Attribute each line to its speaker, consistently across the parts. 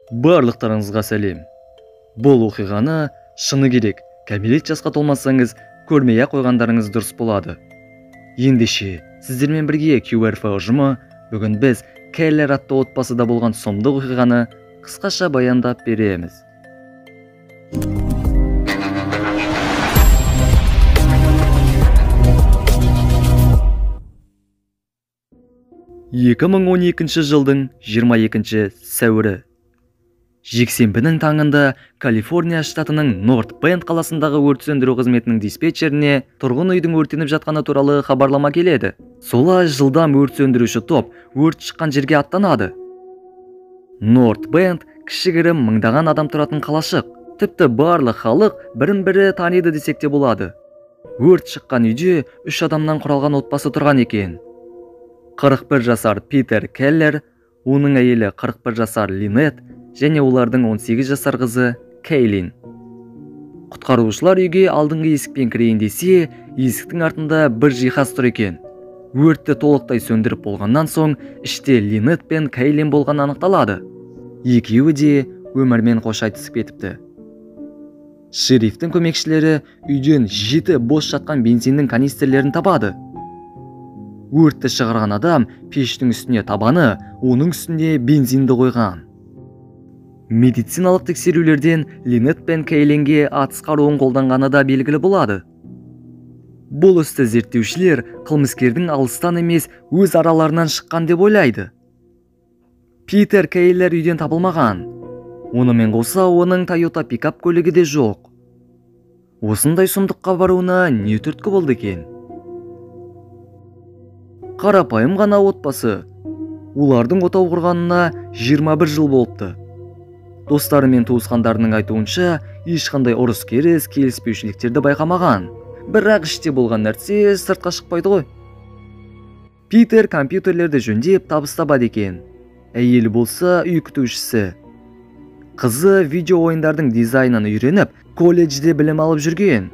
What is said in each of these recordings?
Speaker 1: Барлықтарыңызға сәлем. Бұл оқиғаны шыны керек, кәмелет жасқа толмасаңыз көрмей қойғандарыңыз дұрыс болады. Ендеше, сіздермен бірге QRF ұжымы бүгін біз Келлер атты отбасыда болған сұмдық оқиғаны қысқаша баяндап береміз. жылдың 22 сәуірі. Жексенбінің таңында Калифорния штатының Норт Бенд қаласындағы өрт сөндіру қызметінің диспетчеріне тұрғын үйдің өртеніп жатқаны туралы хабарлама келеді. Солай жылдам өрт сөндіруші топ өрт шыққан жерге аттанады. Норт Бенд кішігірім мыңдаған адам тұратын қалашық. Тіпті барлық халық бірін-бірі таниды десек те болады. Өрт шыққан үйде 3 адамнан құралған отбасы тұрған екен. 41 жасар Питер Келлер, оның әйелі 41 жасар Линет және олардың 18 жасар қызы Кейлин. Құтқарушылар үйге алдыңғы есікпен кірейін десе, есіктің артында бір жиһаз тұр екен. Өртті толықтай сөндіріп болғаннан соң, іште Линет пен Кейлин болған анықталады. Екеуі де өмірмен қош айтысып кетіпті. Шерифтің көмекшілері үйден 7 бос жатқан бензиннің канистрлерін табады. Өртті шығарған адам пештің үстіне табаны, оның үстіне бензинді қойған. Медициналық тексерулерден Линет пен Кейлинге атыс қаруын қолданғаны да белгілі болады. Бұл істі зерттеушілер қылмыскердің алыстан емес өз араларынан шыққан деп ойлайды. Питер Келлер үйден табылмаған. Онымен қоса оның Toyota пикап көлігі де жоқ. Осындай сұмдыққа баруына не түрткі болды екен? Қарапайым ғана отбасы. Олардың отау құрғанына 21 жыл болыпты. Достары мен туысқандарының айтуынша, ешқандай ұрыс-керіс, келіспеушіліктерді байқамаған. Бірақ іште болған нәрсе сыртқа шықпайды ғой. Питер компьютерлерді жөндеп табыс табады екен. Әйелі болса үй күтушісі. Қызы видео ойындардың дизайнын үйреніп, колледжде білім алып жүрген.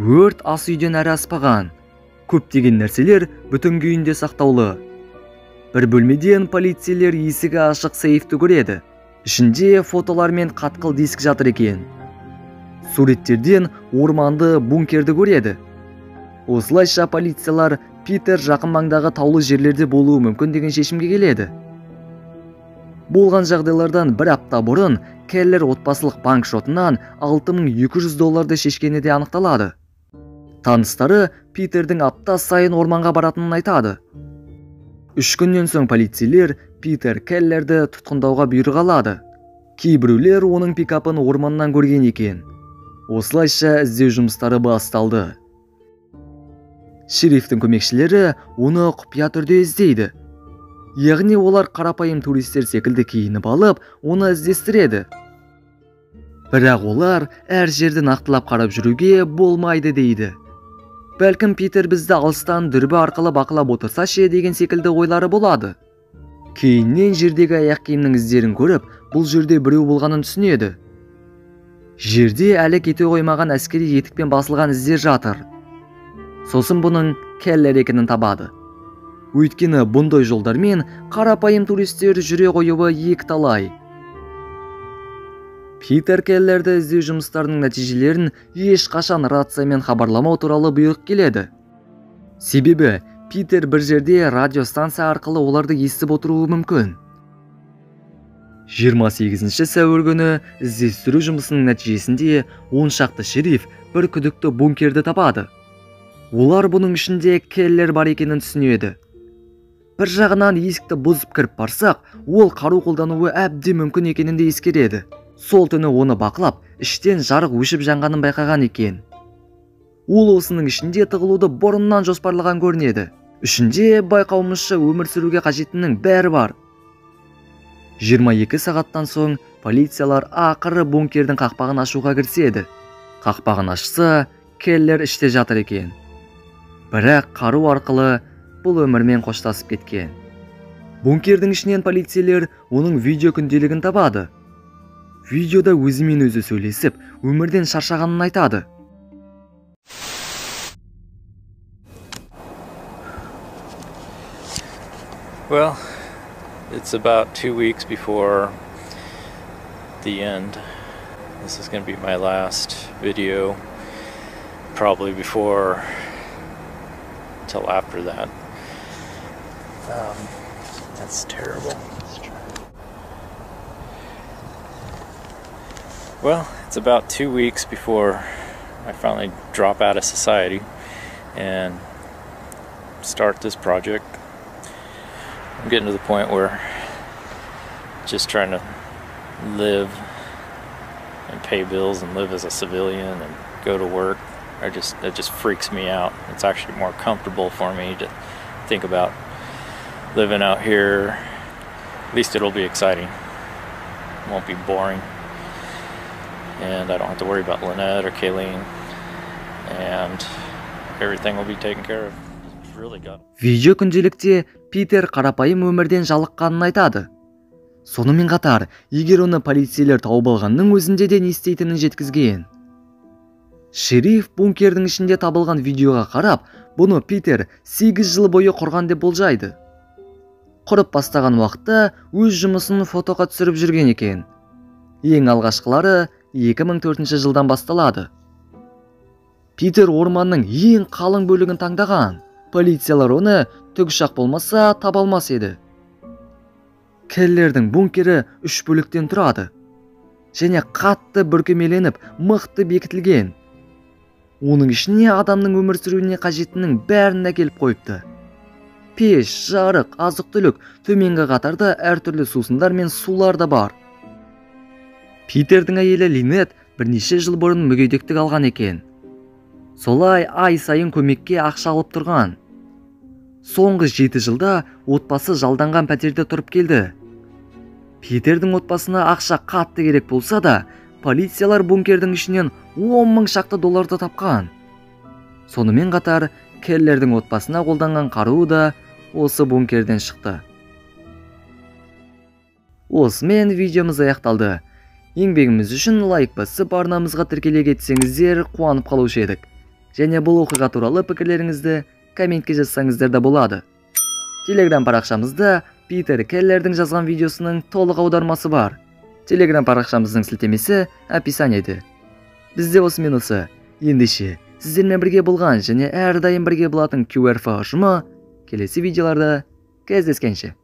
Speaker 1: Өрт ас үйден әрі аспаған. Көптеген нәрселер бүтін күйінде сақтаулы. Бір бөлмеден полицейлер есігі ашық сейфті көреді. Ішінде фотолар мен қатқыл диск жатыр екен. Суреттерден орманды бункерді көреді. Осылайша полициялар Питер жақын маңдағы таулы жерлерде болуы мүмкін деген шешімге келеді. Болған жағдайлардан бір апта бұрын Келлер отбасылық банк шотынан $6200 шешкені де анықталады. Таныстары Питердің апта сайын орманға баратынын айтады. 3 күннен соң полицейлер Питер Келлерді тұтқындауға бұйрық алады. Кейбіреулер оның пикапын орманнан көрген екен. Осылайша іздеу жұмыстары басталды. Шерифтің көмекшілері оны құпия түрде іздейді. Яғни олар қарапайым туристер секілді киініп алып, оны іздестіреді. Бірақ олар әр жерді нақтылап қарап жүруге болмайды дейді. Бәлкім Питер бізді алыстан дүрбі арқылы бақылап отырса ше деген секілді ойлары болады. Кейіннен жердегі аяқ киімнің іздерін көріп, бұл жерде біреу болғанын түсінеді. Жерде әлі кете қоймаған әскери етікпен басылған іздер жатыр. Сосын бұның Келлер екенін табады. Өйткені бұндай жолдармен қарапайым туристер жүре қоюы екіталай. Питер Келлерді іздеу жұмыстарының нәтижелерін ешқашан рациямен хабарламау туралы бұйрық келеді. Себебі Питер бір жерде радиостанция арқылы оларды естіп отыруы мүмкін. 28 сәуір күні іздестіру жұмысының нәтижесінде 10 шақты шериф бір күдікті бункерді табады. Олар бұның ішінде Келлер бар екенін түсінеді. Бір жағынан есікті бұзып кіріп барсақ, ол қару қолдануы әбден мүмкін екенін де ескереді. Сол түні оны бақылап, іштен жарық өшіп жанғанын байқаған екен. Ол осының ішінде тығылуды бұрыннан жоспарлаған көрінеді. Ішінде байқауымызша өмір сүруге қажеттінің бәрі бар. 22 сағаттан соң полициялар ақыры бункердің қақпағын ашуға кіріседі. Қақпағын ашса, Келлер іште жатыр екен. Бірақ қару арқылы бұл өмірмен қоштасып кеткен. Бункердің ішінен полицейлер оның видео күнделігін табады. Видеода өзімен өзі сөйлесіп, өмірден шаршағанын айтады.
Speaker 2: Well, It's about 2 weeks before the end. This is going to be my last video, probably before till after that. That's terrible. Well, it's about 2 weeks before I finally drop out of society and start this project. I'm getting to the point where just trying to live and pay bills and live as a civilian and go to work, it just freaks me out. It's actually more comfortable for me to think about living out here. At least it'll be exciting. It won't be boring. And I don't have to worry about Lynette or Kayleen. And everything will be taken care of. It's really good.
Speaker 1: Видео күнделікте Питер қарапайым өмірден жалыққанын айтады. Сонымен қатар, егер оны полицейлер тауып алғанның өзінде де не істейтінін жеткізген. Шериф бункердің ішінде табылған видеоға қарап, бұны Питер 8 жыл бойы құрған деп болжайды. Құрып бастаған уақытта өз жұмысын фотоға түсіріп жүрген екен. Ең алғашқылары 2004 жылдан басталады. Питер орманның ең қалың бөлігін таңдаған. Полициялар оны тікұшақ болмаса таба алмас еді. Келлердің бункері 3 бөліктен тұрады. Және қатты бүркемеленіп, мықты бекітілген. Оның ішіне адамның өмір сүруіне қажеттінің бәрін әкеліп қойыпты. Пеш, жарық, азық-түлік, төменгі қатарда әртүрлі сусындар мен сулар да бар. Питердің әйелі Линет бірнеше жыл бұрын мүгедектік алған екен. Солай ай сайын көмекке ақша алып тұрған. Соңғы 7 жылда отбасы жалданған пәтерде тұрып келді. Питердің отбасына ақша қатты керек болса да, полициялар бункердің ішінен 10 мың шақты долларды тапқан. Сонымен қатар, Келлердің отбасына қолданған қаруы да осы бункерден шықты. Осымен видеомыз аяқталды. Еңбегіміз үшін лайк басып, арнамызға тіркеле кетсеңіздер қуанып қалушы едік. Және бұл оқиға туралы пікірлеріңізді комментке жазсаңыздар да болады. Телеграм парақшамызда Питер Келлердің жазған видеосының толық аудармасы бар. Телеграм парақшамыздың сілтемесі описаниеде. Бізде осымен осы. Ендеше, сіздермен бірге болған және әрдайым бірге болатын QRF ұжымы келесі видеоларда кездескенше.